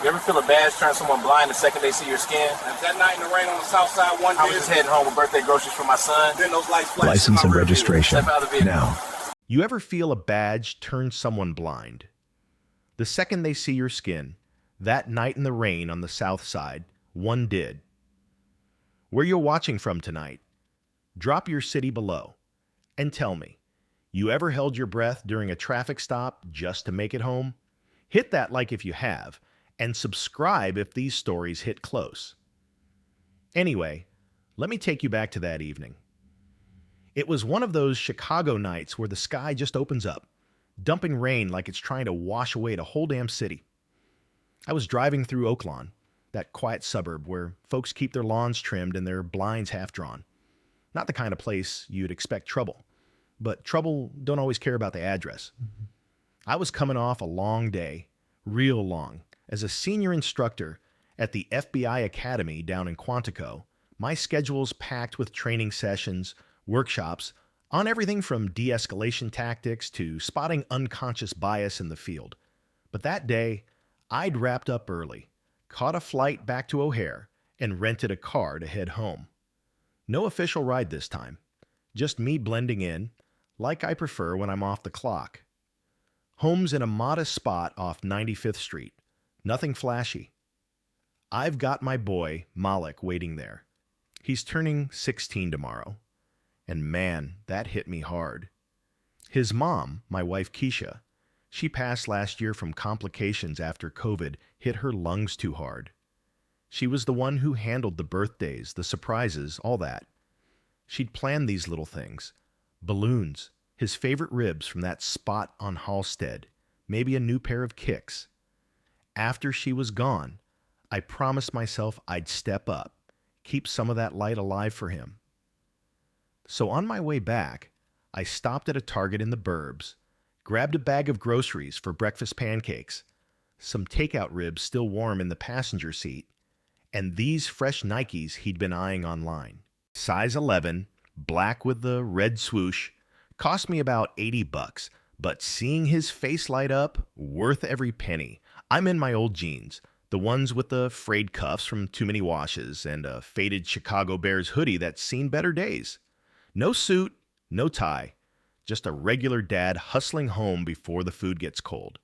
You ever feel a badge turn someone blind the second they see your skin? And that night in the rain on the south side one day. I was just heading home with birthday groceries for my son. Then those lights flashed. License and registration. Step out of the vehicle. Now. You ever feel a badge turn someone blind? The second they see your skin, that night in the rain on the south side, one did. Where you're watching from tonight, drop your city below and tell me, you ever held your breath during a traffic stop just to make it home? Hit that like if you have, and subscribe if these stories hit close. Anyway, let me take you back to that evening. It was one of those Chicago nights where the sky just opens up, dumping rain like it's trying to wash away the whole damn city. I was driving through Oaklawn, that quiet suburb where folks keep their lawns trimmed and their blinds half drawn. Not the kind of place you'd expect trouble, but trouble don't always care about the address. I was coming off a long day, real long. As a senior instructor at the FBI Academy down in Quantico, my schedule's packed with training sessions, workshops on everything from de-escalation tactics to spotting unconscious bias in the field. But that day, I'd wrapped up early, caught a flight back to O'Hare, and rented a car to head home. No official ride this time, just me blending in, like I prefer when I'm off the clock. Home's in a modest spot off 95th Street, nothing flashy. I've got my boy, Malik, waiting there. He's turning 16 tomorrow. And man, that hit me hard. His mom, my wife Keisha, she passed last year from complications after COVID hit her lungs too hard. She was the one who handled the birthdays, the surprises, all that. She'd planned these little things. Balloons, his favorite ribs from that spot on Halstead, maybe a new pair of kicks. After she was gone, I promised myself I'd step up, keep some of that light alive for him. So on my way back, I stopped at a Target in the burbs, grabbed a bag of groceries for breakfast pancakes, some takeout ribs still warm in the passenger seat, and these fresh Nikes he'd been eyeing online. Size 11, black with the red swoosh, cost me about 80 bucks, but seeing his face light up, worth every penny. I'm in my old jeans, the ones with the frayed cuffs from too many washes, and a faded Chicago Bears hoodie that's seen better days. No suit, no tie, just a regular dad hustling home before the food gets cold.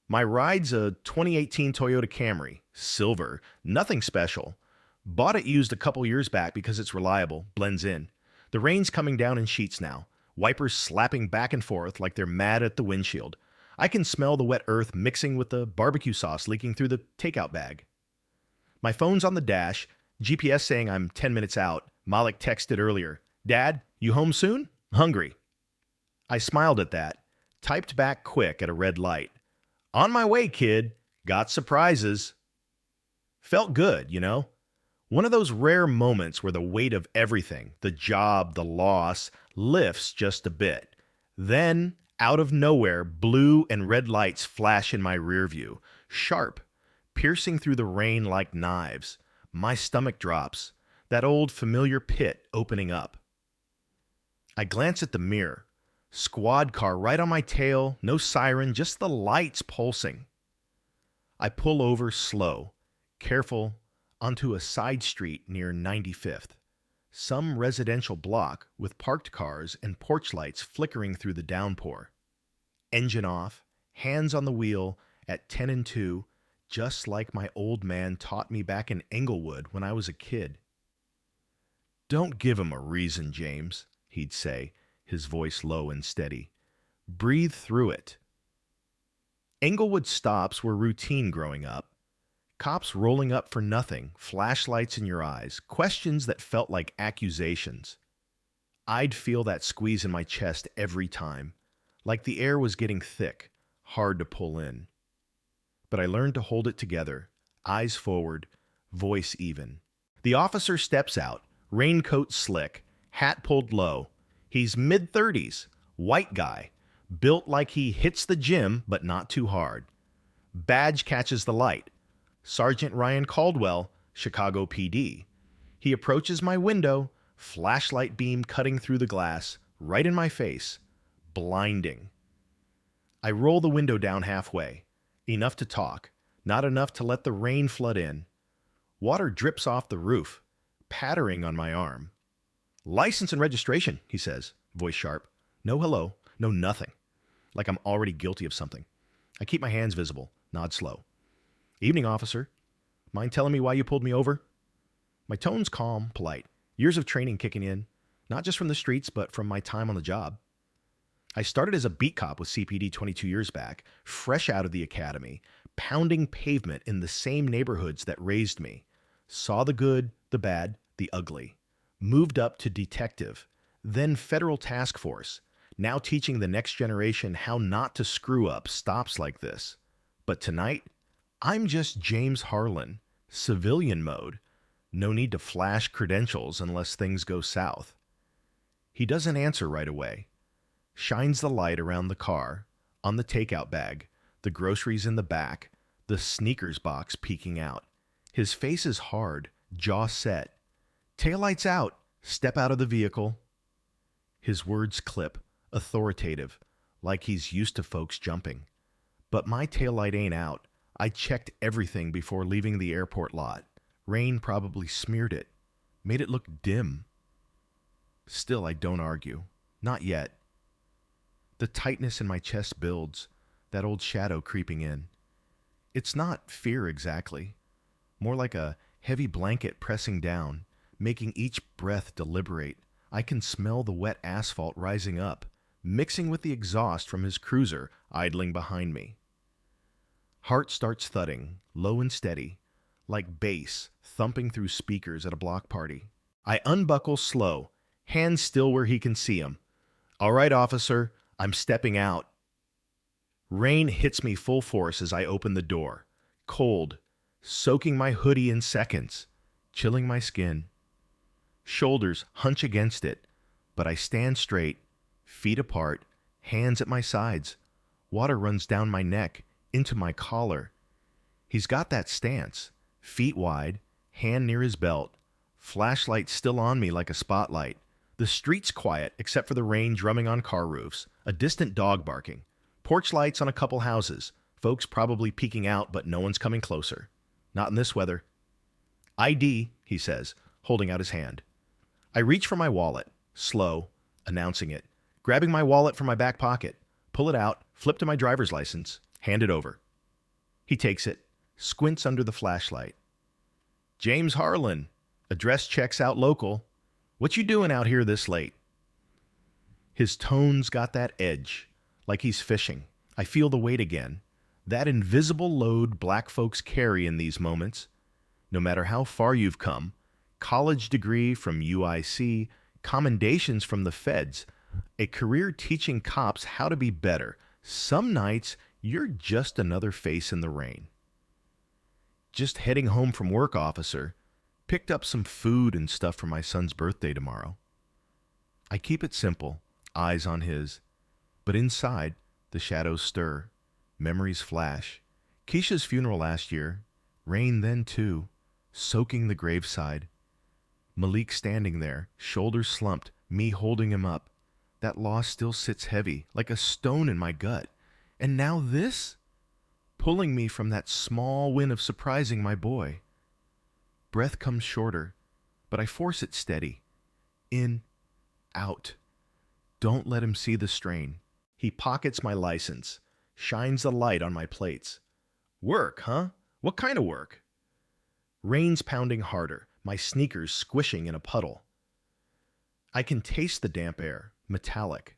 My ride's a 2018 Toyota Camry, silver, nothing special. Bought it used a couple years back because it's reliable, blends in. The rain's coming down in sheets now, wipers slapping back and forth like they're mad at the windshield. I can smell the wet earth mixing with the barbecue sauce leaking through the takeout bag. My phone's on the dash, GPS saying I'm 10 minutes out. Malik texted earlier, "Dad, you home soon? Hungry." I smiled at that, typed back quick at a red light. "On my way, kid. Got surprises." Felt good, you know? One of those rare moments where the weight of everything, the job, the loss, lifts just a bit. Then, out of nowhere, blue and red lights flash in my rear view, sharp, piercing through the rain like knives. My stomach drops, that old familiar pit opening up. I glance at the mirror. Squad car right on my tail, no siren, just the lights pulsing. I pull over slow, careful, onto a side street near 95th. Some residential block with parked cars and porch lights flickering through the downpour. Engine off, hands on the wheel at 10 and 2, just like my old man taught me back in Englewood when I was a kid. "Don't give him a reason, James," he'd say, his voice low and steady. "Breathe through it." Englewood stops were routine growing up. Cops rolling up for nothing, flashlights in your eyes, questions that felt like accusations. I'd feel that squeeze in my chest every time, like the air was getting thick, hard to pull in. But I learned to hold it together, eyes forward, voice even. The officer steps out, raincoat slick, hat pulled low. He's mid-30s, white guy, built like he hits the gym, but not too hard. Badge catches the light. Sergeant Ryan Caldwell, Chicago PD. He approaches my window, flashlight beam cutting through the glass, right in my face, blinding. I roll the window down halfway, enough to talk, Not enough to let the rain flood in. Water drips off the roof, pattering on my arm. "License and registration," he says, voice sharp. No hello, no nothing. Like I'm already guilty of something. I keep my hands visible, nod slow. "Evening, officer. Mind telling me why you pulled me over?" My tone's calm, polite. Years of training kicking in, not just from the streets, but from my time on the job. I started as a beat cop with CPD 22 years back, fresh out of the academy, pounding pavement in the same neighborhoods that raised me. Saw the good, the bad, the ugly. Moved up to detective, then federal task force, now teaching the next generation how not to screw up stops like this. But tonight, I'm just James Harlan, civilian mode. No need to flash credentials unless things go south. He doesn't answer right away. Shines the light around the car, on the takeout bag, the groceries in the back, the sneakers box peeking out. His face is hard, jaw set. "Taillights out. Step out of the vehicle." His words clip, authoritative, like he's used to folks jumping. But my taillight ain't out. I checked everything before leaving the airport lot. Rain probably smeared it, made it look dim. Still, I don't argue. Not yet. The tightness in my chest builds, that old shadow creeping in. It's not fear exactly, more like a heavy blanket pressing down, making each breath deliberate. I can smell the wet asphalt rising up, mixing with the exhaust from his cruiser idling behind me. Heart starts thudding, low and steady, like bass thumping through speakers at a block party. I unbuckle slow, hands still where he can see 'em. "All right, officer, I'm stepping out." Rain hits me full force as I open the door, cold, soaking my hoodie in seconds, chilling my skin. Shoulders hunch against it, but I stand straight, feet apart, hands at my sides. Water runs down my neck, into my collar. He's got that stance, feet wide, hand near his belt, flashlight still on me like a spotlight. The street's quiet except for the rain drumming on car roofs, a distant dog barking, porch lights on a couple houses, folks probably peeking out but no one's coming closer. Not in this weather. "ID," he says, holding out his hand. I reach for my wallet, slow, announcing it, grabbing my wallet from my back pocket, pull it out, flip to my driver's license, hand it over. He takes it, squints under the flashlight. "James Harlan, address checks out local. What you doing out here this late?" His tone's got that edge, like he's fishing. I feel the weight again, that invisible load black folks carry in these moments. No matter how far you've come, college degree from UIC, commendations from the feds, a career teaching cops how to be better. Some nights, you're just another face in the rain. "Just heading home from work, officer. Picked up some food and stuff for my son's birthday tomorrow." I keep it simple, eyes on his. But inside, the shadows stir. Memories flash. Keisha's funeral last year. Rain then too, soaking the graveside. Malik standing there, shoulders slumped, me holding him up. That loss still sits heavy, like a stone in my gut. And now this? Pulling me from that small win of surprising my boy. Breath comes shorter, but I force it steady. In, out. Don't let him see the strain. He pockets my license, shines the light on my plates. "Work, huh? What kind of work?" Rain's pounding harder, my sneakers squishing in a puddle. I can taste the damp air, metallic.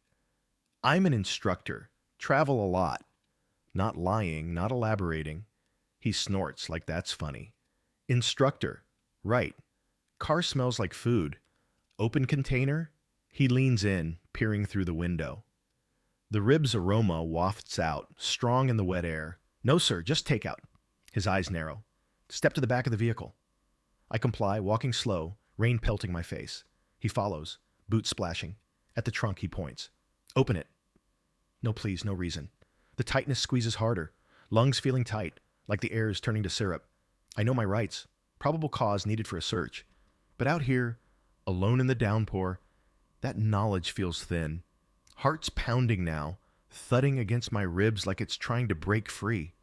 "I'm an instructor, travel a lot." Not lying, not elaborating. He snorts like that's funny. "Instructor, right. Car smells like food. Open container?" He leans in, peering through the window. The ribs aroma wafts out, strong in the wet air. "No, sir, just takeout." His eyes narrow. "Step to the back of the vehicle." I comply, walking slow, rain pelting my face. He follows, boots splashing. At the trunk, he points. "Open it." "No, please, no reason." The tightness squeezes harder, lungs feeling tight, like the air is turning to syrup. I know my rights, probable cause needed for a search. But out here, alone in the downpour, that knowledge feels thin. Heart's pounding now, thudding against my ribs like it's trying to break free.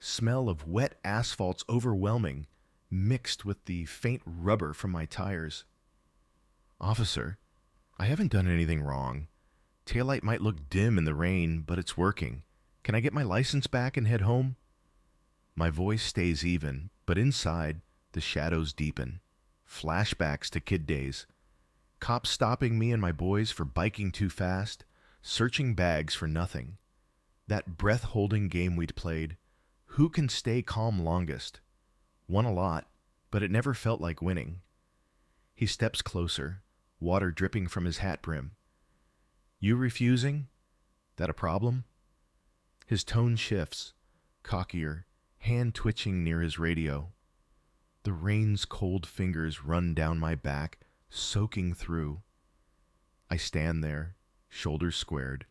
Smell of wet asphalt's overwhelming, mixed with the faint rubber from my tires. Officer, I haven't done anything wrong. Taillight might look dim in the rain, but it's working. Can I get my license back and head home? My voice stays even, but inside, the shadows deepen. Flashbacks to kid days. Cops stopping me and my boys for biking too fast, searching bags for nothing. That breath-holding game we'd played. Who can stay calm longest? Won a lot, but it never felt like winning. He steps closer, water dripping from his hat brim. You refusing? That a problem? His tone shifts, cockier, hand twitching near his radio. The rain's cold fingers run down my back, soaking through. I stand there, shoulders squared,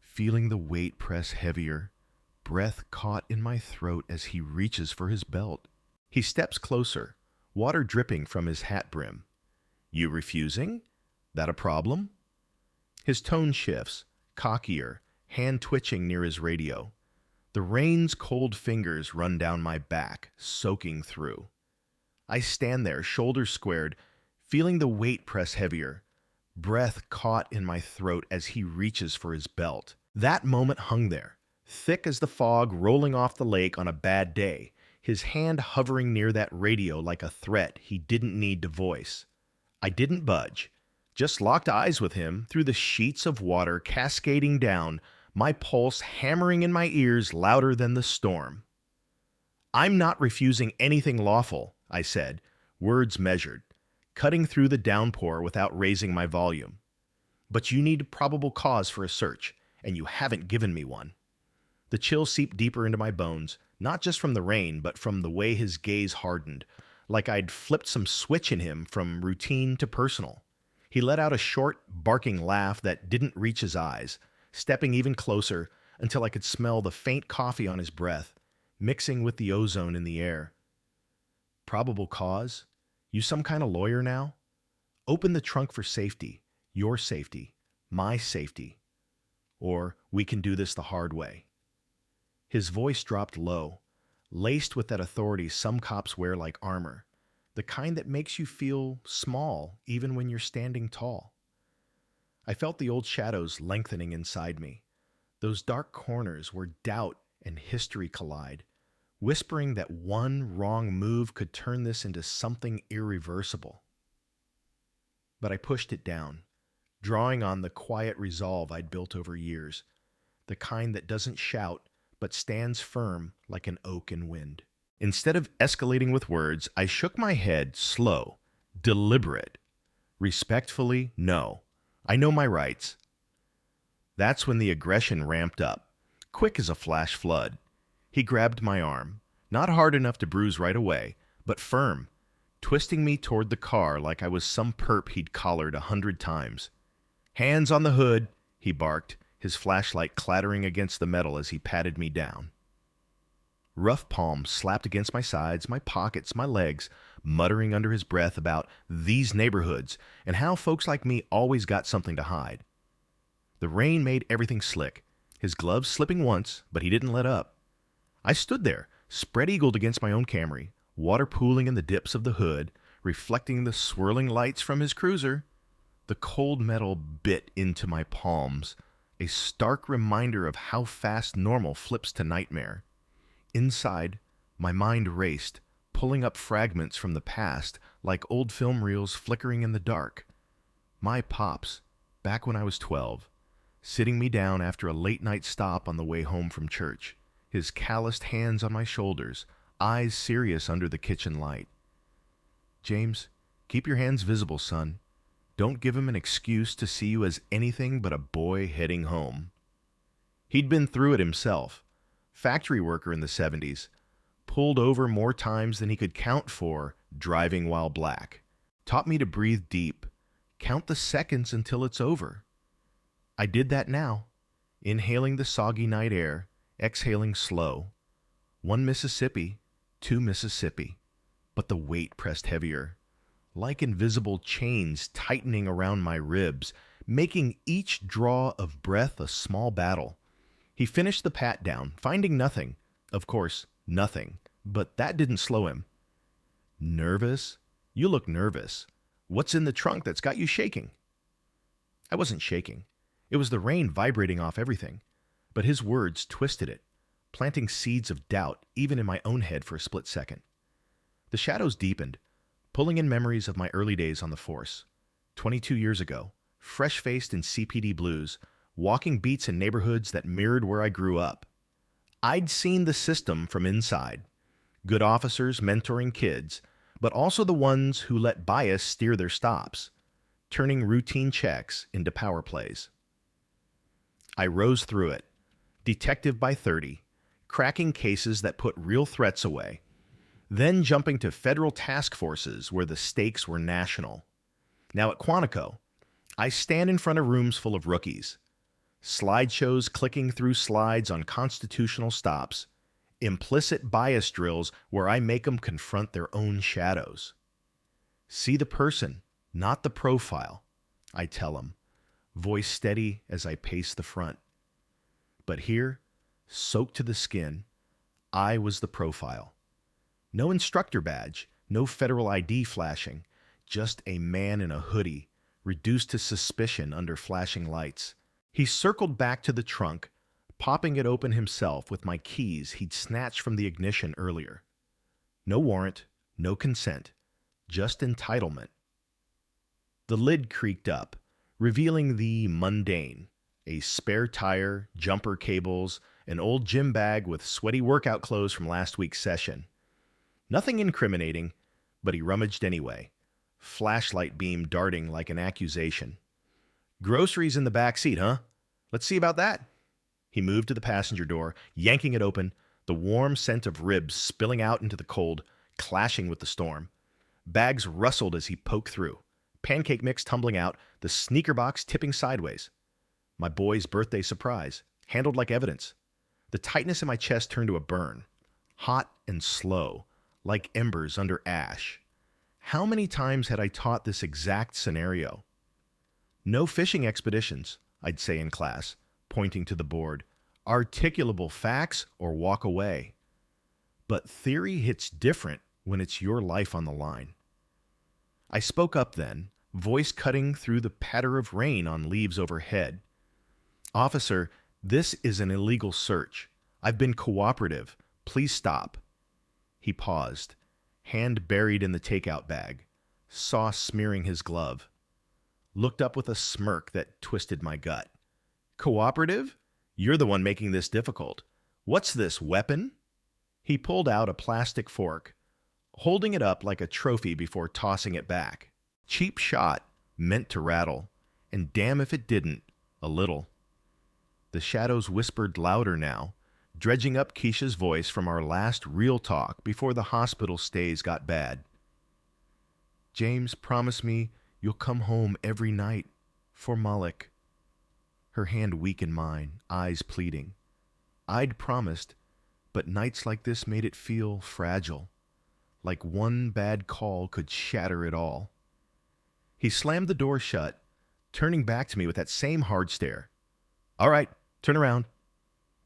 feeling the weight press heavier, breath caught in my throat as he reaches for his belt. He steps closer, water dripping from his hat brim. You refusing? That a problem? His tone shifts, cockier, hand twitching near his radio. The rain's cold fingers run down my back, soaking through. I stand there, shoulders squared, feeling the weight press heavier, breath caught in my throat as he reaches for his belt. That moment hung there, thick as the fog rolling off the lake on a bad day, his hand hovering near that radio like a threat he didn't need to voice. I didn't budge, just locked eyes with him through the sheets of water cascading down, my pulse hammering in my ears louder than the storm. I'm not refusing anything lawful, I said, words measured, cutting through the downpour without raising my volume. But you need probable cause for a search, and you haven't given me one. The chill seeped deeper into my bones, not just from the rain, but from the way his gaze hardened, like I'd flipped some switch in him from routine to personal. He let out a short, barking laugh that didn't reach his eyes, stepping even closer until I could smell the faint coffee on his breath, mixing with the ozone in the air. Probable cause? You some kind of lawyer now? Open the trunk for safety, your safety, my safety. Or we can do this the hard way. His voice dropped low, laced with that authority some cops wear like armor, the kind that makes you feel small even when you're standing tall. I felt the old shadows lengthening inside me, those dark corners where doubt and history collide, whispering that one wrong move could turn this into something irreversible. But I pushed it down, drawing on the quiet resolve I'd built over years, the kind that doesn't shout but stands firm like an oak in wind. Instead of escalating with words, I shook my head, slow, deliberate. Respectfully, no. I know my rights. That's when the aggression ramped up, quick as a flash flood. He grabbed my arm, not hard enough to bruise right away, but firm, twisting me toward the car like I was some perp he'd collared 100 times. Hands on the hood, he barked, his flashlight clattering against the metal as he patted me down. Rough palms slapped against my sides, my pockets, my legs, muttering under his breath about these neighborhoods and how folks like me always got something to hide. The rain made everything slick, his gloves slipping once, but he didn't let up. I stood there, spread-eagled against my own Camry, water pooling in the dips of the hood, reflecting the swirling lights from his cruiser. The cold metal bit into my palms, a stark reminder of how fast normal flips to nightmare. Inside, my mind raced, pulling up fragments from the past like old film reels flickering in the dark. My pops, back when I was 12, sitting me down after a late-night stop on the way home from church, his calloused hands on my shoulders, eyes serious under the kitchen light. James, keep your hands visible, son. Don't give him an excuse to see you as anything but a boy heading home. He'd been through it himself. Factory worker in the 70s, pulled over more times than he could count for driving while black. Taught me to breathe deep, count the seconds until it's over. I did that now, inhaling the soggy night air, exhaling slow. 1 Mississippi, 2 Mississippi, but the weight pressed heavier, like invisible chains tightening around my ribs, making each draw of breath a small battle. He finished the pat down, finding nothing, of course, Nothing, but that didn't slow him. Nervous? You look nervous. What's in the trunk that's got you shaking? I wasn't shaking. It was the rain vibrating off everything. But his words twisted it, planting seeds of doubt even in my own head for a split second. The shadows deepened, pulling in memories of my early days on the force. 22 years ago, fresh-faced in CPD blues, walking beats in neighborhoods that mirrored where I grew up. I'd seen the system from inside. Good officers mentoring kids, but also the ones who let bias steer their stops, turning routine checks into power plays. I rose through it, detective by 30, cracking cases that put real threats away, then jumping to federal task forces where the stakes were national. Now at Quantico, I stand in front of rooms full of rookies, slideshows clicking through slides on constitutional stops, implicit bias drills where I make them confront their own shadows. See the person, not the profile, I tell them, voice steady as I pace the front. But here, soaked to the skin, I was the profile. No instructor badge, no federal ID flashing, just a man in a hoodie, reduced to suspicion under flashing lights. He circled back to the trunk, popping it open himself with my keys he'd snatched from the ignition earlier. No warrant, no consent, just entitlement. The lid creaked up, revealing the mundane, a spare tire, jumper cables, an old gym bag with sweaty workout clothes from last week's session. Nothing incriminating, but he rummaged anyway, flashlight beam darting like an accusation. Groceries in the back seat, huh? Let's see about that. He moved to the passenger door, yanking it open, the warm scent of ribs spilling out into the cold, clashing with the storm. Bags rustled as he poked through, pancake mix tumbling out, the sneaker box tipping sideways. My boy's birthday surprise, handled like evidence. The tightness in my chest turned to a burn, hot and slow, like embers under ash. How many times had I taught this exact scenario? No fishing expeditions, I'd say in class, pointing to the board. Articulable facts or walk away. But theory hits different when it's your life on the line. I spoke up then, voice cutting through the patter of rain on leaves overhead. Officer, this is an illegal search. I've been cooperative. Please stop. He paused, hand buried in the takeout bag, sauce smearing his glove. Looked up with a smirk that twisted my gut. Cooperative? You're the one making this difficult. What's this, weapon? He pulled out a plastic fork, holding it up like a trophy before tossing it back. Cheap shot, meant to rattle, and damn if it didn't, a little. The shadows whispered louder now, dredging up Keisha's voice from our last real talk before the hospital stays got bad. James, promise me you'll come home every night for Malik. Her hand weak in mine, eyes pleading. I'd promised, but nights like this made it feel fragile, like one bad call could shatter it all. He slammed the door shut, turning back to me with that same hard stare. All right, turn around.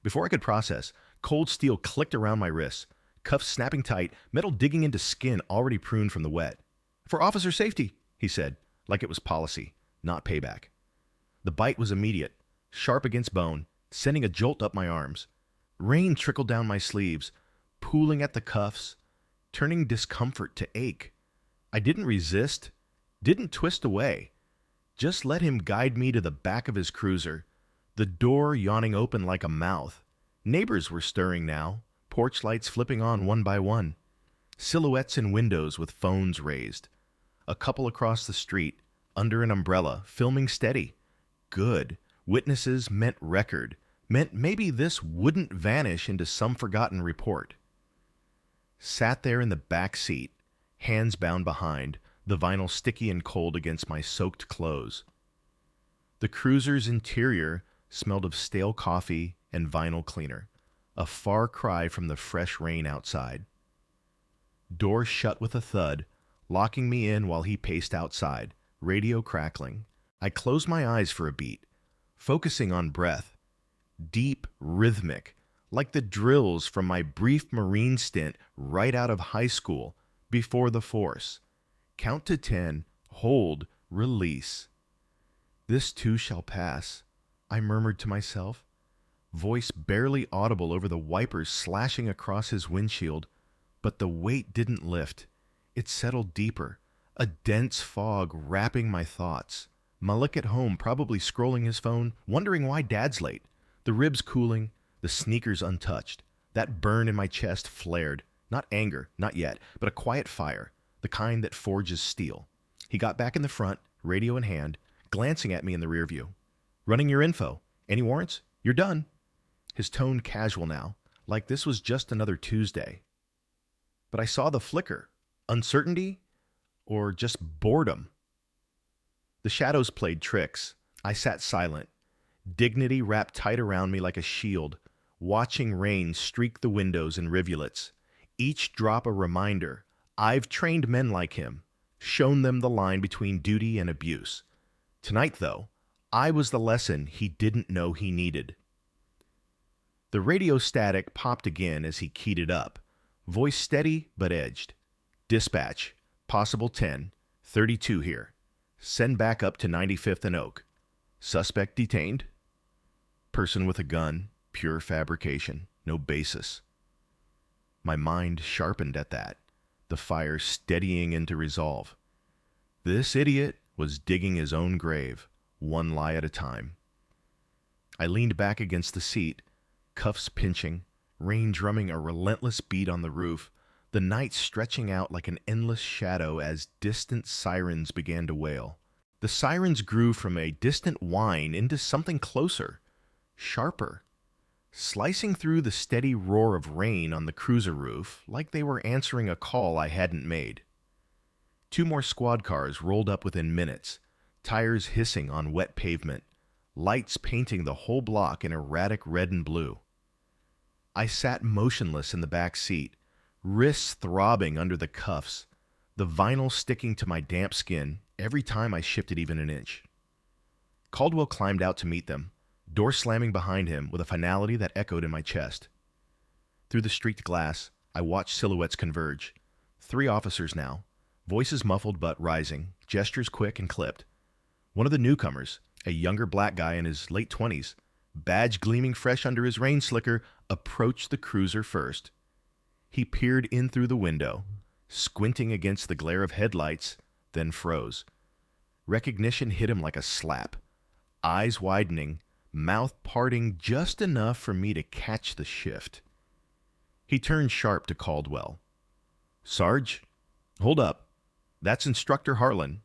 Before I could process, cold steel clicked around my wrists, cuffs snapping tight, metal digging into skin already pruned from the wet. For officer safety, he said, like it was policy, not payback. The bite was immediate, sharp against bone, sending a jolt up my arms. Rain trickled down my sleeves, pooling at the cuffs, turning discomfort to ache. I didn't resist, didn't twist away. Just let him guide me to the back of his cruiser, the door yawning open like a mouth. Neighbors were stirring now, porch lights flipping on one by one. Silhouettes in windows with phones raised. A couple across the street, under an umbrella, filming steady. Good. Witnesses meant record. Meant maybe this wouldn't vanish into some forgotten report. Sat there in the back seat, hands bound behind, the vinyl sticky and cold against my soaked clothes. The cruiser's interior smelled of stale coffee and vinyl cleaner, a far cry from the fresh rain outside. Door shut with a thud, locking me in while he paced outside, radio crackling. I closed my eyes for a beat, focusing on breath. Deep, rhythmic, like the drills from my brief Marine stint right out of high school before the force. Count to 10, hold, release. This too shall pass, I murmured to myself, voice barely audible over the wipers slashing across his windshield, but the weight didn't lift. It settled deeper, a dense fog wrapping my thoughts. Malik at home probably scrolling his phone, wondering why Dad's late. The ribs cooling, the sneakers untouched. That burn in my chest flared. Not anger, not yet, but a quiet fire, the kind that forges steel. He got back in the front, radio in hand, glancing at me in the rear view. Running your info. Any warrants? You're done. His tone casual now, like this was just another Tuesday. But I saw the flicker. Uncertainty? Or just boredom? The shadows played tricks. I sat silent, dignity wrapped tight around me like a shield, watching rain streak the windows and rivulets. Each drop a reminder. I've trained men like him, shown them the line between duty and abuse. Tonight, though, I was the lesson he didn't know he needed. The radio static popped again as he keyed it up, voice steady but edged. Dispatch, possible 10, 32 here. Send back up to 95th and Oak. Suspect detained. Person with a gun, pure fabrication, no basis. My mind sharpened at that, the fire steadying into resolve. This idiot was digging his own grave, one lie at a time. I leaned back against the seat, cuffs pinching, rain drumming a relentless beat on the roof, the night stretching out like an endless shadow as distant sirens began to wail. The sirens grew from a distant whine into something closer, sharper, slicing through the steady roar of rain on the cruiser roof like they were answering a call I hadn't made. 2 more squad cars rolled up within minutes, tires hissing on wet pavement, lights painting the whole block in erratic red and blue. I sat motionless in the back seat, wrists throbbing under the cuffs, the vinyl sticking to my damp skin every time I shifted even an inch. Caldwell climbed out to meet them, door slamming behind him with a finality that echoed in my chest. Through the streaked glass, I watched silhouettes converge. 3 officers now, voices muffled but rising, gestures quick and clipped. One of the newcomers, a younger black guy in his late 20s, badge gleaming fresh under his rain slicker, approached the cruiser first. He peered in through the window, squinting against the glare of headlights, then froze. Recognition hit him like a slap. Eyes widening, mouth parting just enough for me to catch the shift. He turned sharp to Caldwell. "Sarge, hold up. That's Instructor Harlan."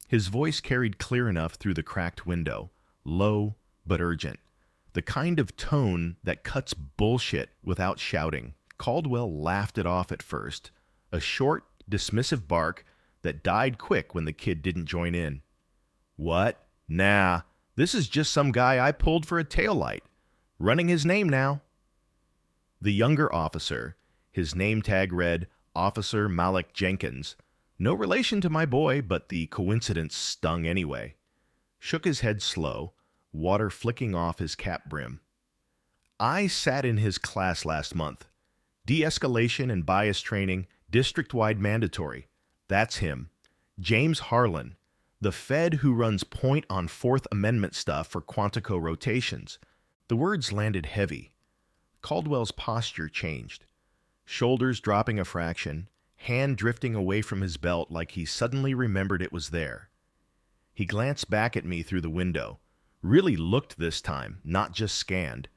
His voice carried clear enough through the cracked window, low but urgent. The kind of tone that cuts bullshit without shouting. Caldwell laughed it off at first, a short, dismissive bark that died quick when the kid didn't join in. "What? Nah, this is just some guy I pulled for a taillight. Running his name now." The younger officer, his name tag read Officer Malik Jenkins, no relation to my boy, but the coincidence stung anyway, shook his head slow, water flicking off his cap brim. "I sat in his class last month. De-escalation and bias training, district-wide mandatory. That's him. James Harlan, the Fed who runs point on Fourth Amendment stuff for Quantico rotations." The words landed heavy. Caldwell's posture changed. Shoulders dropping a fraction, hand drifting away from his belt like he suddenly remembered it was there. He glanced back at me through the window, really looked this time, not just scanned.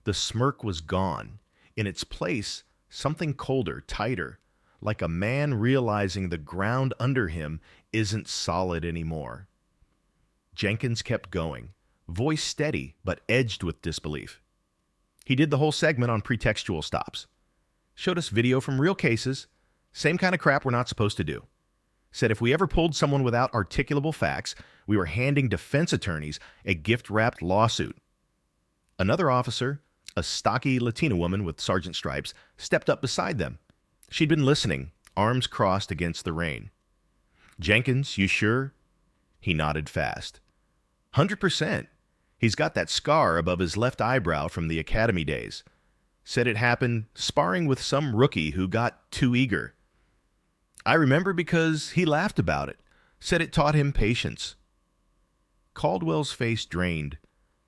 The smirk was gone. In its place, something colder, tighter, like a man realizing the ground under him isn't solid anymore. Jenkins kept going, voice steady but edged with disbelief. He did the whole segment on pretextual stops. Showed us video from real cases, same kind of crap we're not supposed to do. Said if we ever pulled someone without articulable facts, we were handing defense attorneys a gift-wrapped lawsuit. Another officer, a stocky Latina woman with sergeant stripes, stepped up beside them. She'd been listening, arms crossed against the rain. "Jenkins, you sure?" He nodded fast. 100%. He's got that scar above his left eyebrow from the academy days. Said it happened sparring with some rookie who got too eager. I remember because he laughed about it. Said it taught him patience. Caldwell's face drained,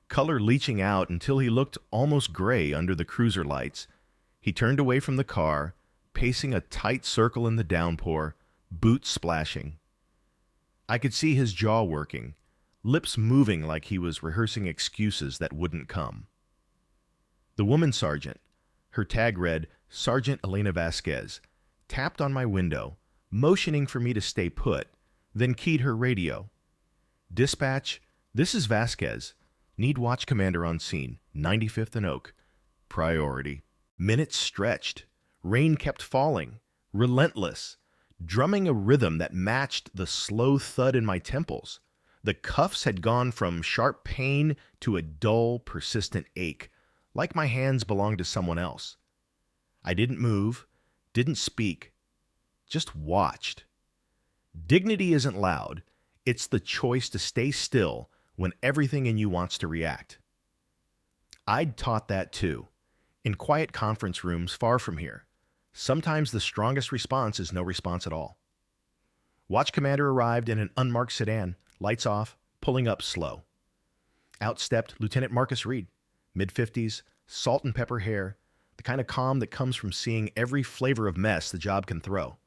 color leaching out until he looked almost gray under the cruiser lights. He turned away from the car, pacing a tight circle in the downpour, boots splashing. I could see his jaw working, lips moving like he was rehearsing excuses that wouldn't come. The woman sergeant, her tag read Sergeant Elena Vasquez, tapped on my window, motioning for me to stay put, then keyed her radio. Dispatch, this is Vasquez. Need watch commander on scene, 95th and Oak. Priority. Minutes stretched. Rain kept falling, relentless, drumming a rhythm that matched the slow thud in my temples. The cuffs had gone from sharp pain to a dull, persistent ache, like my hands belonged to someone else. I didn't move, didn't speak, just watched. Dignity isn't loud. It's the choice to stay still when everything in you wants to react. I'd taught that too, in quiet conference rooms far from here. Sometimes the strongest response is no response at all. Watch commander arrived in an unmarked sedan, lights off, pulling up slow. Out stepped Lieutenant Marcus Reed, mid-50s, salt and pepper hair, the kind of calm that comes from seeing every flavor of mess the job can throw.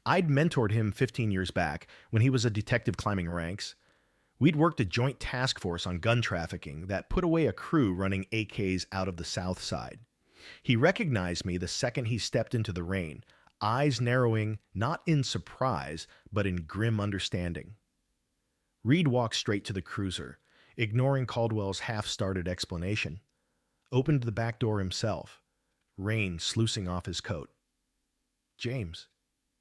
I'd mentored him 15 years back when he was a detective climbing ranks. We'd worked a joint task force on gun trafficking that put away a crew running AKs out of the South Side. He recognized me the second he stepped into the rain, eyes narrowing not in surprise, but in grim understanding. Reed walked straight to the cruiser, ignoring Caldwell's half-started explanation. Opened the back door himself, rain sluicing off his coat. "James,"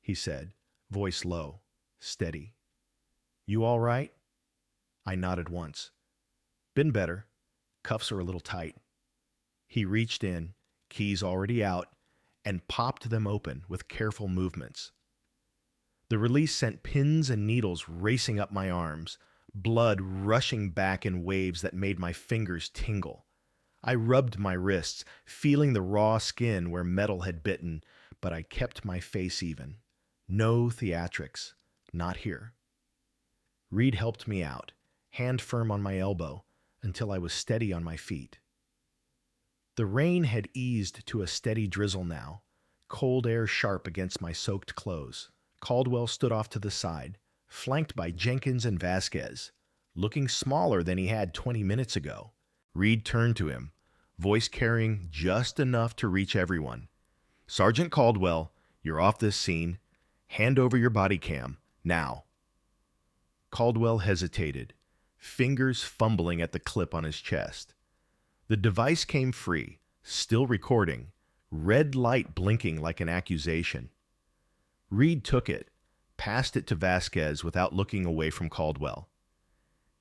he said, voice low, steady. "You all right?" I nodded once. "Been better. Cuffs are a little tight." He reached in, keys already out, and popped them open with careful movements. The release sent pins and needles racing up my arms, blood rushing back in waves that made my fingers tingle. I rubbed my wrists, feeling the raw skin where metal had bitten, but I kept my face even. No theatrics. Not here. Reed helped me out, hand firm on my elbow, until I was steady on my feet. The rain had eased to a steady drizzle now, cold air sharp against my soaked clothes. Caldwell stood off to the side, flanked by Jenkins and Vasquez, looking smaller than he had 20 minutes ago. Reed turned to him, voice carrying just enough to reach everyone. "Sergeant Caldwell, you're off this scene. Hand over your Bodycam, now." Caldwell hesitated, fingers fumbling at the clip on his chest. The device came free, still recording, red light blinking like an accusation. Reed took it, passed it to Vasquez without looking away from Caldwell.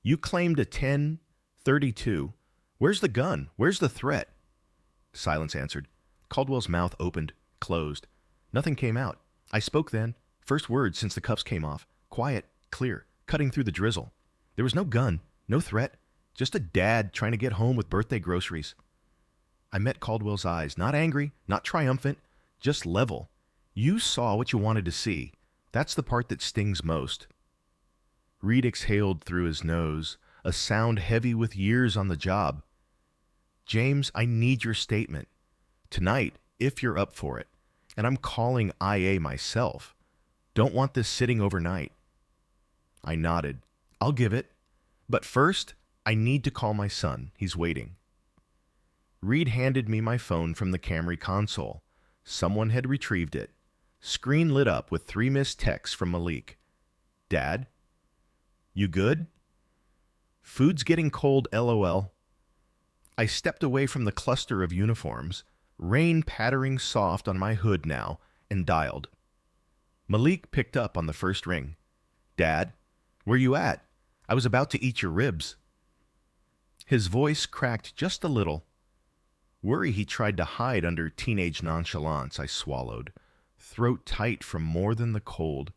"You claimed a 10-32. Where's the gun? Where's the threat?" Silence answered. Caldwell's mouth opened, closed. Nothing came out. I spoke then, first word since the cuffs came off. Quiet, clear, cutting through the drizzle. There was no gun, no threat, just a dad trying to get home with birthday groceries. I met Caldwell's eyes, not angry, not triumphant, just level. You saw what you wanted to see. That's the part that stings most. Reed exhaled through his nose, a sound heavy with years on the job. "James, I need your statement. Tonight, if you're up for it. And I'm calling IA myself. Don't want this sitting overnight." I nodded. "I'll give it. But first, I need to call my son. He's waiting." Reed handed me my phone from the Camry console. Someone had retrieved it. Screen lit up with 3 missed texts from Malik. "Dad? You good? Food's getting cold, LOL." I stepped away from the cluster of uniforms, rain pattering soft on my hood now, and dialed. Malik picked up on the first ring. "Dad, where you at? I was about to eat your ribs." His voice cracked just a little. Worry he tried to hide under teenage nonchalance, I swallowed, throat tight from more than the cold.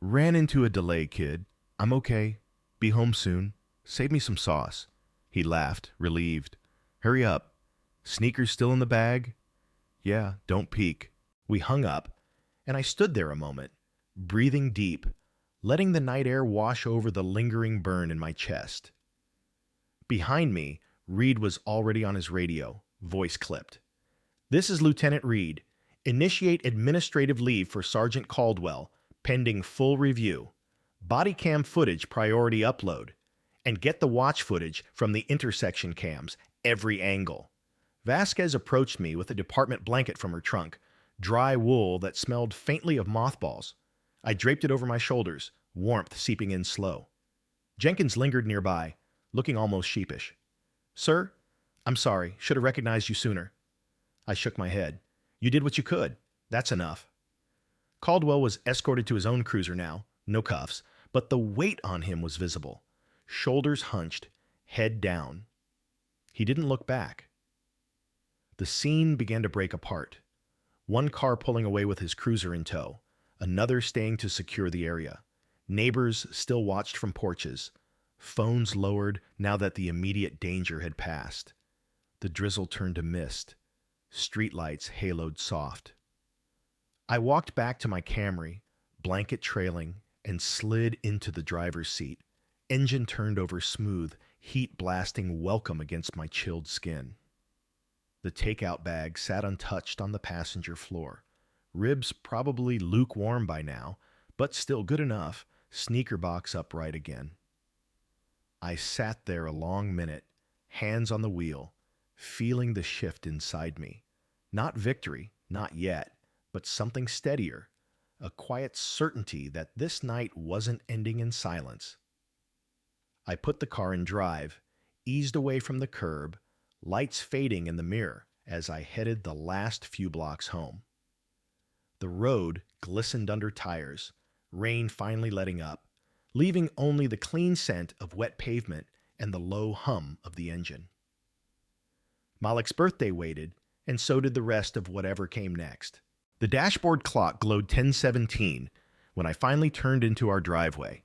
"Ran into a delay, kid. I'm okay. Be home soon. Save me some sauce." He laughed, relieved. "Hurry up. Sneakers still in the bag? Yeah, don't peek. We hung up, and I stood there a moment, breathing deep, letting the night air wash over the lingering burn in my chest. Behind me, Reed was already on his radio, voice clipped. This is Lieutenant Reed. Initiate administrative leave for Sergeant Caldwell, pending full review. Bodycam footage priority upload. And get the watch footage from the intersection cams, every angle. Vasquez approached me with a department blanket from her trunk, dry wool that smelled faintly of mothballs. I draped it over my shoulders, warmth seeping in slow. Jenkins lingered nearby, looking almost sheepish. Sir, I'm sorry, should have recognized you sooner. I shook my head. You did what you could. That's enough. Caldwell was escorted to his own cruiser now, no cuffs, but the weight on him was visible. Shoulders hunched, head down. He didn't look back. The scene began to break apart. One car pulling away with his cruiser in tow, another staying to secure the area. Neighbors still watched from porches. Phones lowered now that the immediate danger had passed. The drizzle turned to mist. Streetlights haloed soft. I walked back to my Camry, blanket trailing, and slid into the driver's seat. Engine turned over smooth, heat blasting welcome against my chilled skin. The takeout bag sat untouched on the passenger floor. Ribs probably lukewarm by now, but still good enough, sneaker box upright again. I sat there a long minute, hands on the wheel, feeling the shift inside me. Not victory, not yet, but something steadier, a quiet certainty that this night wasn't ending in silence. I put the car in drive, eased away from the curb, lights fading in the mirror as I headed the last few blocks home. The road glistened under tires, rain finally letting up, leaving only the clean scent of wet pavement and the low hum of the engine. Malik's birthday waited, and so did the rest of whatever came next. The dashboard clock glowed 10:17 when I finally turned into our driveway.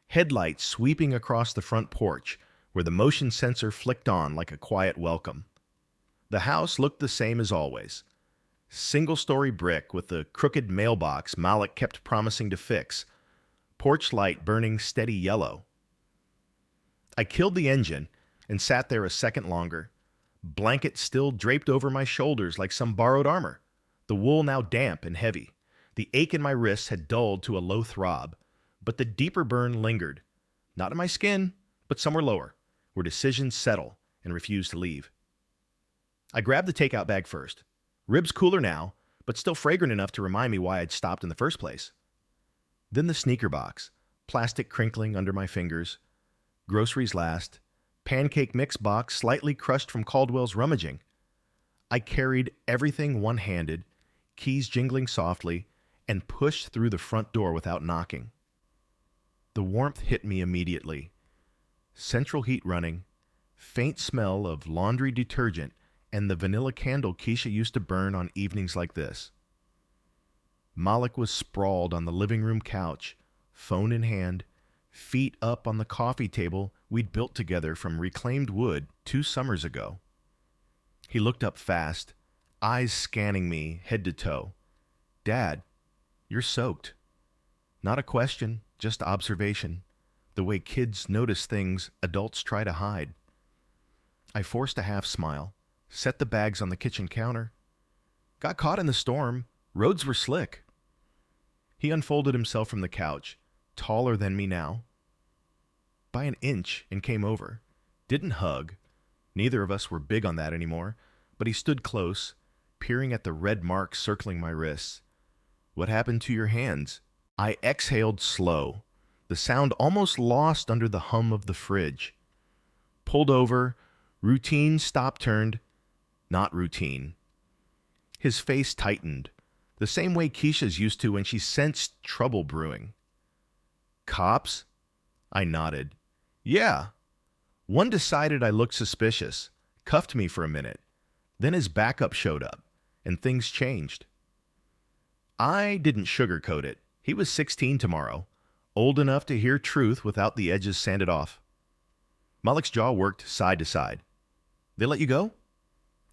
Headlights sweeping across the front porch, where the motion sensor flicked on like a quiet welcome. The house looked the same as always. Single-story brick with the crooked mailbox Malik kept promising to fix. Porch light burning steady yellow. I killed the engine and sat there a second longer. Blanket still draped over my shoulders like some borrowed armor. The wool now damp and heavy. The ache in my wrists had dulled to a low throb, but the deeper burn lingered. Not in my skin, but somewhere lower, where decisions settle and refuse to leave. I grabbed the takeout bag first. Ribs cooler now, but still fragrant enough to remind me why I'd stopped in the first place. Then the sneaker box, plastic crinkling under my fingers. Groceries last. Pancake mix box slightly crushed from Caldwell's rummaging. I carried everything one-handed, keys jingling softly, and pushed through the front door without knocking. The warmth hit me immediately. Central heat running, faint smell of laundry detergent, and the vanilla candle Keisha used to burn on evenings like this. Malik was sprawled on the living room couch, phone in hand, feet up on the coffee table we'd built together from reclaimed wood 2 summers ago. He looked up fast, eyes scanning me head to toe. "Dad, you're soaked." Not a question, just observation. The way kids notice things adults try to hide. I forced a half smile, set the bags on the kitchen counter. Got caught in the storm. Roads were slick. He unfolded himself from the couch, taller than me now, by an inch, and came over. Didn't hug. Neither of us were big on that anymore, but he stood close, peering at the red marks circling my wrists. "What happened to your hands?" I exhaled slow, the sound almost lost under the hum of the fridge. Pulled over, routine stop-turned, not routine. His face tightened, the same way Keisha's used to when she sensed trouble brewing. "Cops?" I nodded. "Yeah." One decided I looked suspicious, cuffed me for a minute. Then his backup showed up, and things changed. I didn't sugarcoat it. He was 16 tomorrow, old enough to hear truth without the edges sanded off. Malik's jaw worked side to side. "They let you go?"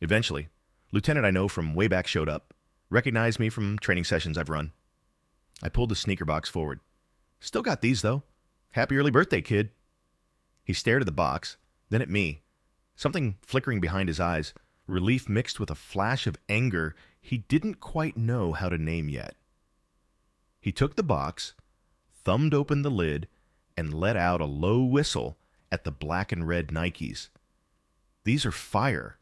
Eventually, Lieutenant I know from way back showed up, recognized me from training sessions I've run. I pulled the sneaker box forward. Still got these, though. Happy early birthday, kid. He stared at the box, then at me, something flickering behind his eyes, relief mixed with a flash of anger he didn't quite know how to name yet. He took the box, thumbed open the lid, and let out a low whistle at the black and red Nikes. These are fire.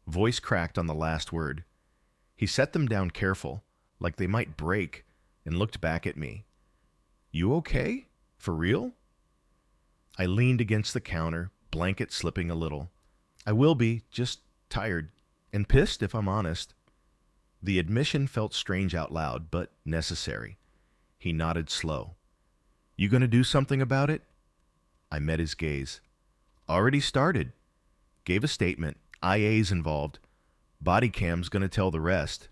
Voice cracked on the last word. He set them down careful, like they might break, and looked back at me. You okay? For real? I leaned against the counter, blanket slipping a little. I will be, just tired. And pissed, if I'm honest. The admission felt strange out loud, but necessary. He nodded slow. You gonna do something about it? I met his gaze. Already started. Gave a statement. IA's involved. Bodycam's gonna tell the rest.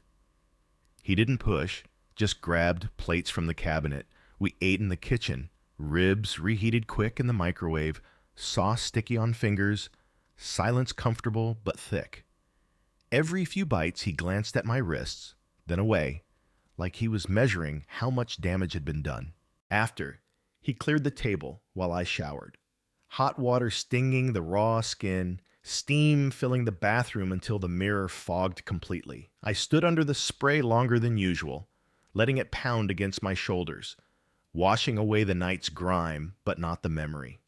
He didn't push, just grabbed plates from the cabinet. We ate in the kitchen. Ribs reheated quick in the microwave, sauce sticky on fingers, silence comfortable but thick. Every few bites he glanced at my wrists, then away, like he was measuring how much damage had been done. After, he cleared the table while I showered. Hot water stinging the raw skin, steam filling the bathroom until the mirror fogged completely. I stood under the spray longer than usual, letting it pound against my shoulders, washing away the night's grime, but not the memory.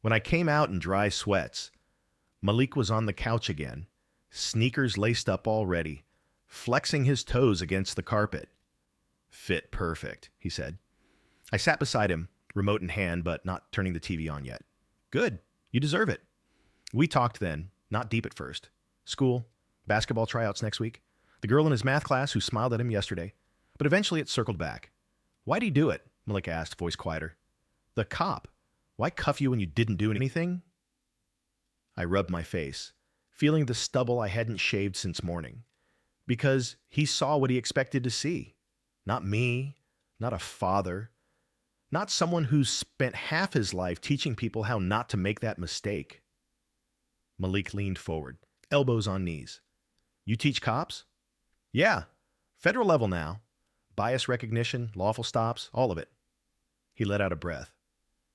When I came out in dry sweats, Malik was on the couch again, sneakers laced up already, flexing his toes against the carpet. Fit perfect, he said. I sat beside him, remote in hand, but not turning the TV on yet. Good, you deserve it. We talked then, not deep at first. School, basketball tryouts next week, the girl in his math class who smiled at him yesterday, but eventually it circled back. Why'd he do it? Malik asked, voice quieter. The cop. Why cuff you when you didn't do anything? I rubbed my face, feeling the stubble I hadn't shaved since morning. Because he saw what he expected to see. Not me, not a father, not someone who's spent half his life teaching people how not to make that mistake. Malik leaned forward, elbows on knees. You teach cops? Yeah, federal level now. Bias recognition, lawful stops, all of it. He let out a breath.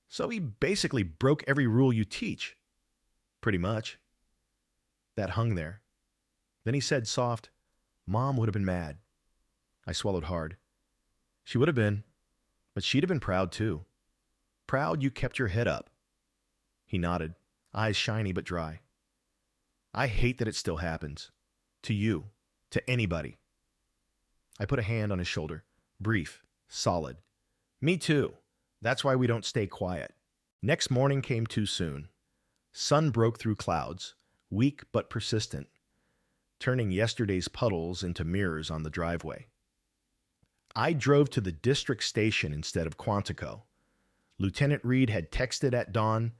So he basically broke every rule you teach. Pretty much. That hung there. Then he said soft, Mom would have been mad. I swallowed hard. She would have been, but she'd have been proud too. Proud you kept your head up. He nodded, eyes shiny but dry. I hate that it still happens. To you. To anybody. I put a hand on his shoulder. Brief. Solid. Me too. That's why we don't stay quiet. Next morning came too soon. Sun broke through clouds, weak but persistent, turning yesterday's puddles into mirrors on the driveway. I drove to the district station instead of Quantico. Lieutenant Reed had texted at dawn,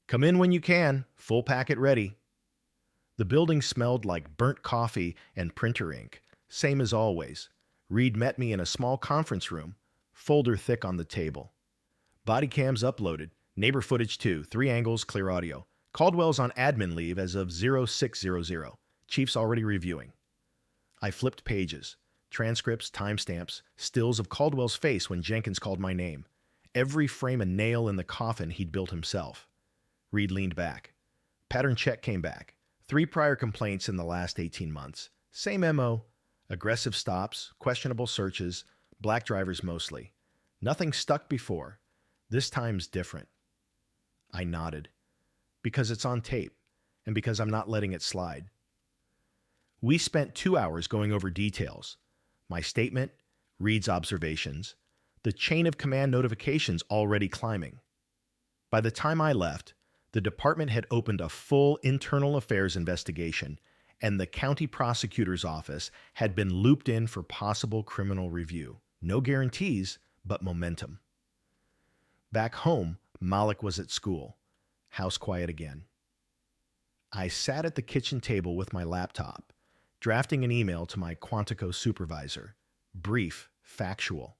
"Come in when you can, full packet ready." The building smelled like burnt coffee and printer ink, same as always. Reed met me in a small conference room, folder thick on the table. Bodycams uploaded, neighbor footage too, 3 angles, clear audio. Caldwell's on admin leave as of 0600. Chief's already reviewing. I flipped pages, transcripts, timestamps, stills of Caldwell's face when Jenkins called my name. Every frame a nail in the coffin he'd built himself. Reed leaned back. Pattern check came back. 3 prior complaints in the last 18 months. Same MO. Aggressive stops, questionable searches, black drivers mostly. Nothing stuck before. This time's different. I nodded. Because it's on tape, and because I'm not letting it slide. We spent 2 hours going over details. My statement, Reed's observations, the chain of command notifications already climbing. By the time I left, the department had opened a full internal affairs investigation, and the county prosecutor's office had been looped in for possible criminal review. No guarantees, but momentum. Back home, Malik was at school. House quiet again. I sat at the kitchen table with my laptop, drafting an email to my Quantico supervisor. Brief, factual.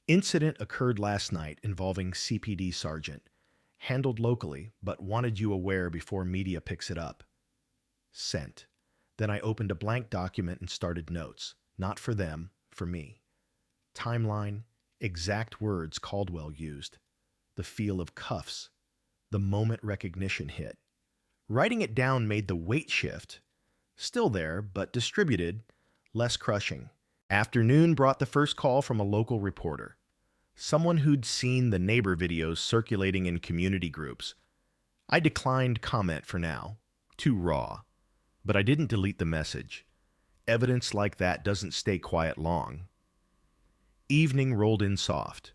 Incident occurred last night involving CPD sergeant. Handled locally, but wanted you aware before media picks it up. Sent. Then I opened a blank document and started notes. Not for them, for me. Timeline, exact words Caldwell used. The feel of cuffs. The moment recognition hit. Writing it down made the weight shift. Still there, but distributed, less crushing. Afternoon brought the first call from a local reporter. Someone who'd seen the neighbor videos circulating in community groups. I declined comment for now. Too raw. But I didn't delete the message. Evidence like that doesn't stay quiet long. Evening rolled in soft.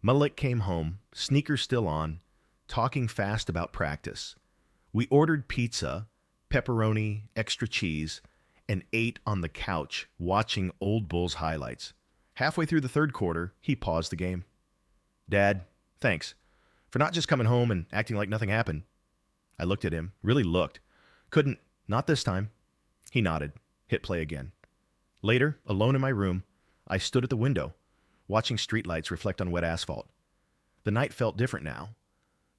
Malik came home, sneakers still on, talking fast about practice. We ordered pizza, pepperoni, extra cheese, and ate on the couch watching Old Bulls highlights. Halfway through the third quarter, he paused the game. "Dad, thanks for not just coming home and acting like nothing happened." I looked at him, really looked. Couldn't, not this time. He nodded, hit play again. Later, alone in my room, I stood at the window, watching streetlights reflect on wet asphalt. The night felt different now.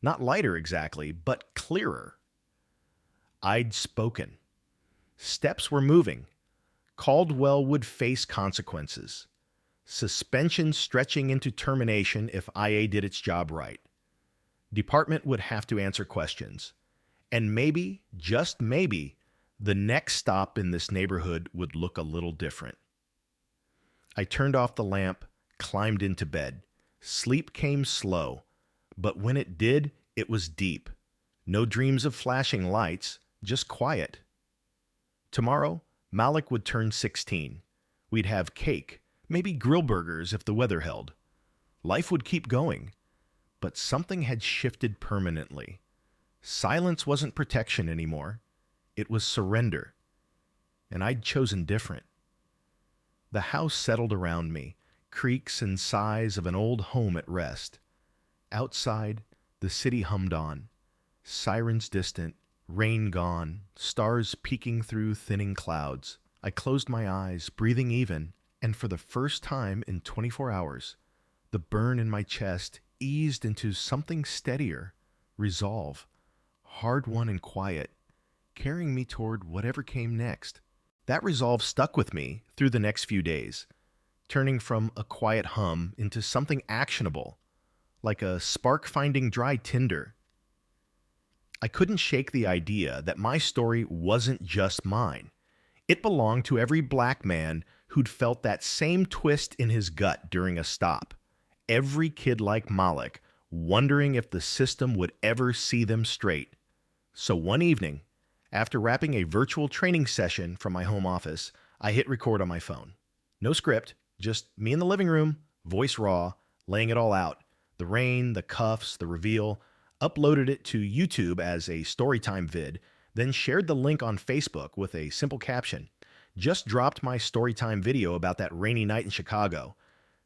Not lighter exactly, but clearer. I'd spoken. Steps were moving. Caldwell would face consequences. Suspension stretching into termination if IA did its job right. Department would have to answer questions. And maybe, just maybe, the next stop in this neighborhood would look a little different. I turned off the lamp, climbed into bed. Sleep came slow, but when it did, it was deep. No dreams of flashing lights, just quiet. Tomorrow, Malik would turn 16. We'd have cake, maybe grill burgers if the weather held. Life would keep going. But something had shifted permanently. Silence wasn't protection anymore. It was surrender. And I'd chosen different. The house settled around me, creaks and sighs of an old home at rest. Outside, the city hummed on. Sirens distant, rain gone, stars peeking through thinning clouds. I closed my eyes, breathing even, and for the first time in 24 hours, the burn in my chest eased into something steadier, resolve, hard-won and quiet, carrying me toward whatever came next. That resolve stuck with me through the next few days, turning from a quiet hum into something actionable, like a spark finding dry tinder. I couldn't shake the idea that my story wasn't just mine. It belonged to every black man who'd felt that same twist in his gut during a stop. Every kid like Malik, wondering if the system would ever see them straight. So one evening, after wrapping a virtual training session from my home office, I hit record on my phone. No script, just me in the living room, voice raw, laying it all out. The rain, the cuffs, the reveal. Uploaded it to YouTube as a storytime vid, then shared the link on Facebook with a simple caption. Just dropped my storytime video about that rainy night in Chicago.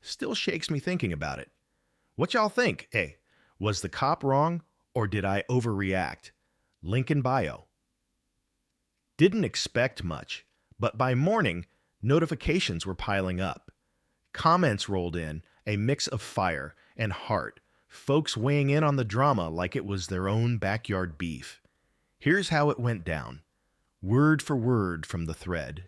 Still shakes me thinking about it. What y'all think? Hey, was the cop wrong or did I overreact? Link in bio. Didn't expect much, but by morning, notifications were piling up. Comments rolled in, a mix of fire and heart, folks weighing in on the drama like it was their own backyard beef. Here's how it went down, word for word from the thread.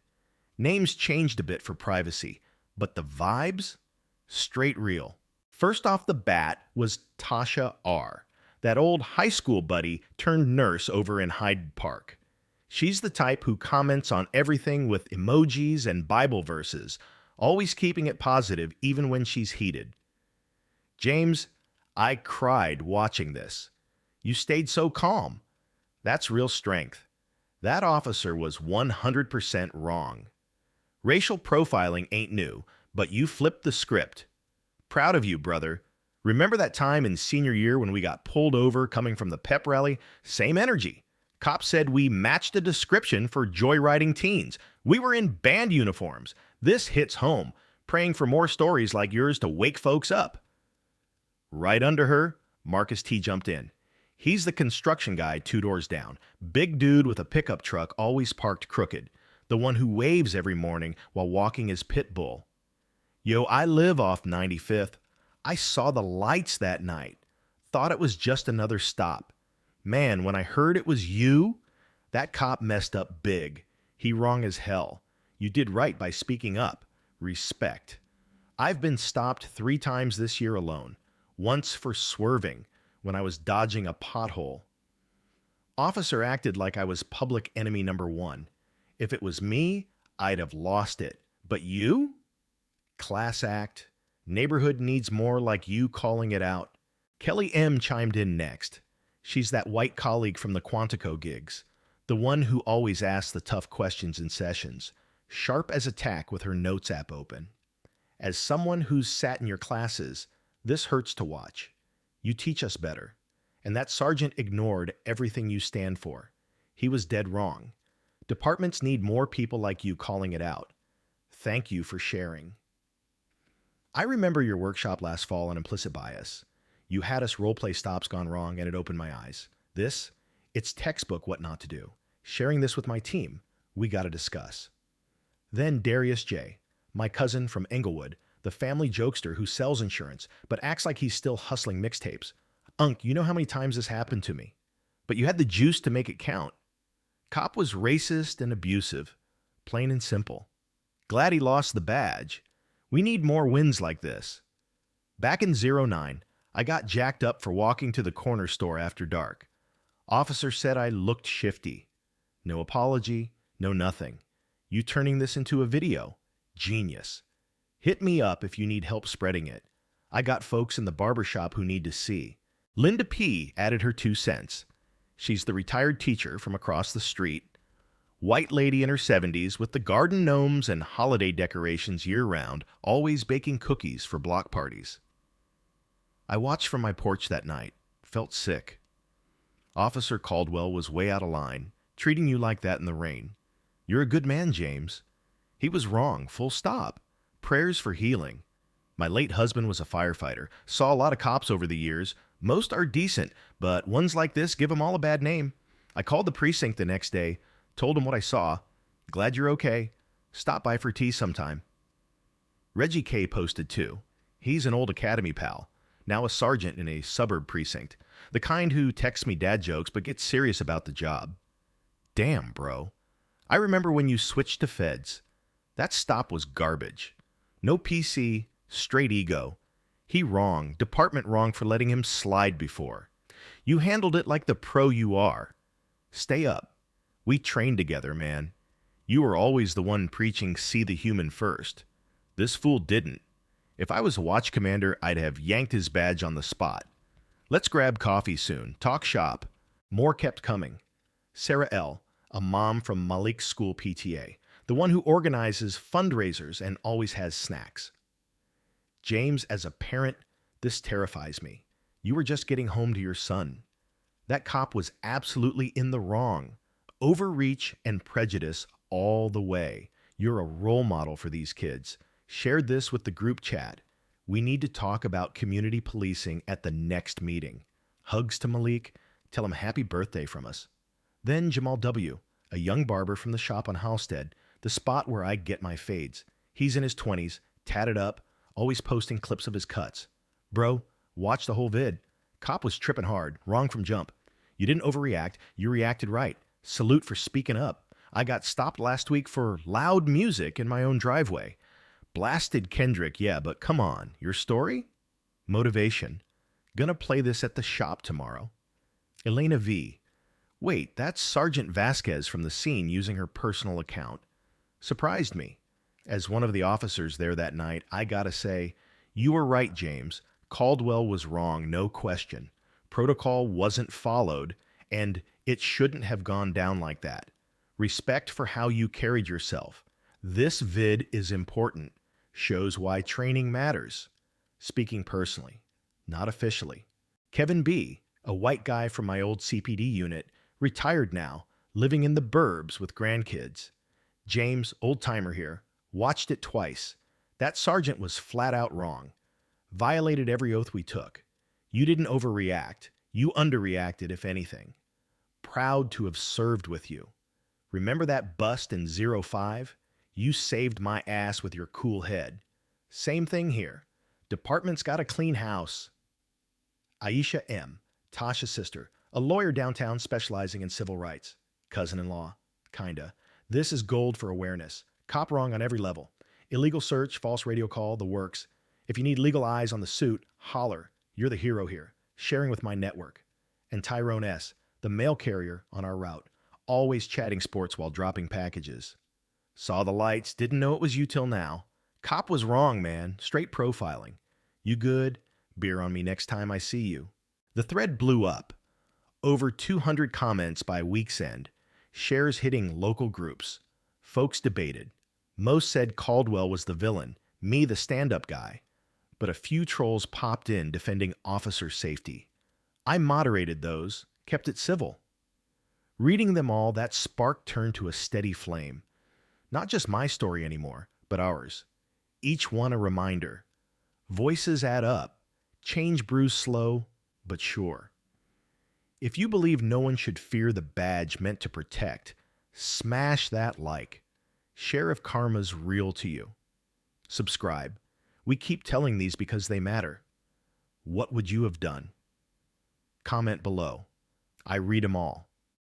Names changed a bit for privacy, but the vibes? Straight real. First off the bat was Tasha R., that old high school buddy turned nurse over in Hyde Park. She's the type who comments on everything with emojis and Bible verses, always keeping it positive even when she's heated. James, I cried watching this. You stayed so calm. That's real strength. That officer was 100% wrong. Racial profiling ain't new, but you flipped the script. Proud of you, brother. Remember that time in senior year when we got pulled over coming from the pep rally? Same energy. Cops said we matched a description for joyriding teens. We were in band uniforms. This hits home, praying for more stories like yours to wake folks up. Right under her, Marcus T. jumped in. He's the construction guy 2 doors down. Big dude with a pickup truck always parked crooked. The one who waves every morning while walking his pit bull. Yo, I live off 95th. I saw the lights that night. Thought it was just another stop. Man, when I heard it was you, That cop messed up big. He wrong as hell. You did right by speaking up. Respect. I've been stopped 3 times this year alone. Once for swerving when I was dodging a pothole. Officer acted like I was public enemy number 1. If it was me, I'd have lost it. But you? Class act. Neighborhood needs more like you calling it out. Kelly M. chimed in next. She's that white colleague from the Quantico gigs. The one who always asks the tough questions in sessions. Sharp as a tack with her notes app open. As someone who's sat in your classes, this hurts to watch. You teach us better. And that sergeant ignored everything you stand for. He was dead wrong. Departments need more people like you calling it out. Thank you for sharing. I remember your workshop last fall on implicit bias. You had us roleplay stops gone wrong and it opened my eyes. It's textbook what not to do. Sharing this with my team, we gotta discuss. Then Darius J., my cousin from Englewood, the family jokester who sells insurance but acts like he's still hustling mixtapes. Unc, you know how many times this happened to me? But you had the juice to make it count. Cop was racist and abusive. Plain and simple. Glad he lost the badge. We need more wins like this. Back in '09, I got jacked up for walking to the corner store after dark. Officer said I looked shifty. No apology, no nothing. You turning this into a video? Genius. Hit me up if you need help spreading it. I got folks in the barbershop who need to see. Linda P. added her 2 cents. She's the retired teacher from across the street. White lady in her 70s with the garden gnomes and holiday decorations year-round, always baking cookies for block parties. I watched from my porch that night, felt sick. Officer Caldwell was way out of line, treating you like that in the rain. You're a good man, James. He was wrong, full stop. Prayers for healing. My late husband was a firefighter, saw a lot of cops over the years. Most are decent, but ones like this give them all a bad name. I called the precinct the next day, told them what I saw. Glad you're okay. Stop by for tea sometime. Reggie K. posted too. He's an old academy pal, now a sergeant in a suburb precinct. The kind who texts me dad jokes but gets serious about the job. Damn, bro. I remember when you switched to feds. That stop was garbage. No PC, straight ego. He wrong, department wrong for letting him slide before. You handled it like the pro you are. Stay up. We trained together, man. You were always the one preaching see the human first. This fool didn't. If I was a watch commander, I'd have yanked his badge on the spot. Let's grab coffee soon. Talk shop. More kept coming. Sarah L., a mom from Malik's school PTA, the one who organizes fundraisers and always has snacks. James, as a parent, this terrifies me. You were just getting home to your son. That cop was absolutely in the wrong. Overreach and prejudice all the way. You're a role model for these kids. Shared this with the group chat. We need to talk about community policing at the next meeting. Hugs to Malik. Tell him happy birthday from us. Then Jamal W., a young barber from the shop on Halstead, the spot where I get my fades. He's in his 20s, tatted up, always posting clips of his cuts. Bro, watch the whole vid. Cop was tripping hard, wrong from jump. You didn't overreact, you reacted right. Salute for speaking up. I got stopped last week for loud music in my own driveway. Blasted Kendrick, yeah, but come on, your story? Motivation. Gonna play this at the shop tomorrow. Elena V. Wait, that's Sergeant Vasquez from the scene using her personal account. Surprised me. As one of the officers there that night, I gotta say, you were right, James. Caldwell was wrong, no question. Protocol wasn't followed, and it shouldn't have gone down like that. Respect for how you carried yourself. This vid is important. Shows why training matters. Speaking personally, not officially. Kevin B., a white guy from my old CPD unit, retired now, living in the burbs with grandkids. James, old-timer here, watched it twice. That sergeant was flat out wrong. Violated every oath we took. You didn't overreact. You underreacted, if anything. Proud to have served with you. Remember that bust in '05? You saved my ass with your cool head. Same thing here. Department's got a clean house. Aisha M., Tasha's sister, a lawyer downtown specializing in civil rights. Cousin-in-law. Kinda. This is gold for awareness. Cop wrong on every level. Illegal search, false radio call, the works. If you need legal eyes on the suit, holler. You're the hero here. Sharing with my network. And Tyrone S., the mail carrier on our route. Always chatting sports while dropping packages. Saw the lights, didn't know it was you till now. Cop was wrong, man. Straight profiling. You good? Beer on me next time I see you. The thread blew up. Over 200 comments by week's end. Shares hitting local groups. Folks debated. Most said Caldwell was the villain, me the stand-up guy. But a few trolls popped in defending officer safety. I moderated those, kept it civil. Reading them all, that spark turned to a steady flame. Not just my story anymore, but ours. Each one a reminder. Voices add up. Change brews slow, but sure. If you believe no one should fear the badge meant to protect, smash that like. Share if karma's real to you. Subscribe. We keep telling these because they matter. What would you have done? Comment below. I read them all.